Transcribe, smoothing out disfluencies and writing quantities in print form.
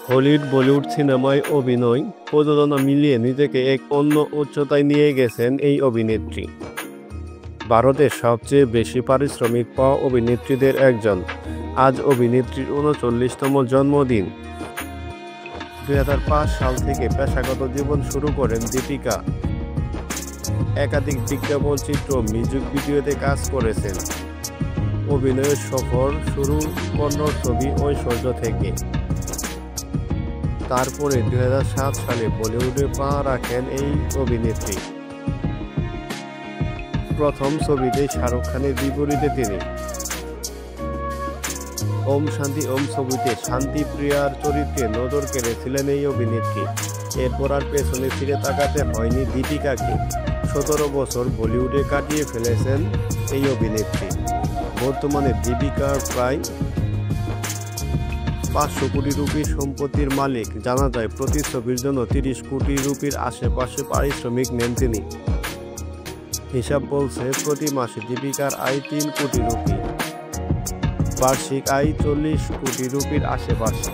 Hollywood Bollywood সিনেমায় অভিনয় প্রযোজনা মিলিয়ে নিজেকে এক অন্য উচ্চতায় নিয়ে গেছেন এই অভিনেত্রী। ভারতের সবচেয়ে বেশি পারিশ্রমিক পাওয়া অভিনেত্রীদের একজন। আজ অভিনেত্রীর ৩৯তম জন্মদিন। ২০০৫ সাল থেকে পেশাগত জীবন শুরু করেন দীপিকা। একাধিক বিজ্ঞাপন চিত্র মিউজিক ভিডিওতে কাজ করেছেন। অভিনয়ের সফর শুরু কন্নড় ছবি ঐশ্বর্য থেকে। তারপরে ২০০৭ সালে বলিউডে পা রাখেন এই অভিনেত্রী। প্রথম ছবিতেই শাহরুখ খানের বিপরীতে তিনি ওম শান্তি ওম ছবিতে শান্তি প্রিয়ার চরিত্রে নজর কেড়েছিলেন এই অভিনেত্রী। এরপর আর পেছনে ফিরে তাকাতে হয়নি দীপিকাকে। ১৭ বছর বলিউডে কাটিয়ে ফেলেছেন এই অভিনেত্রী। বর্তমানে দীপিকার প্রায় ৫০০ কোটি রুপির সম্পত্তির মালিক। জানা যায় প্রতি ছবির জন্য ৩০ কোটি রুপির আশেপাশে পারিশ্রমিক নেন তিনি। হিসাব বলছে প্রতি মাসে দীপিকার আয় ৩ কোটি রুপি, বার্ষিক আয় ৪০ কোটি রুপির আশেপাশে।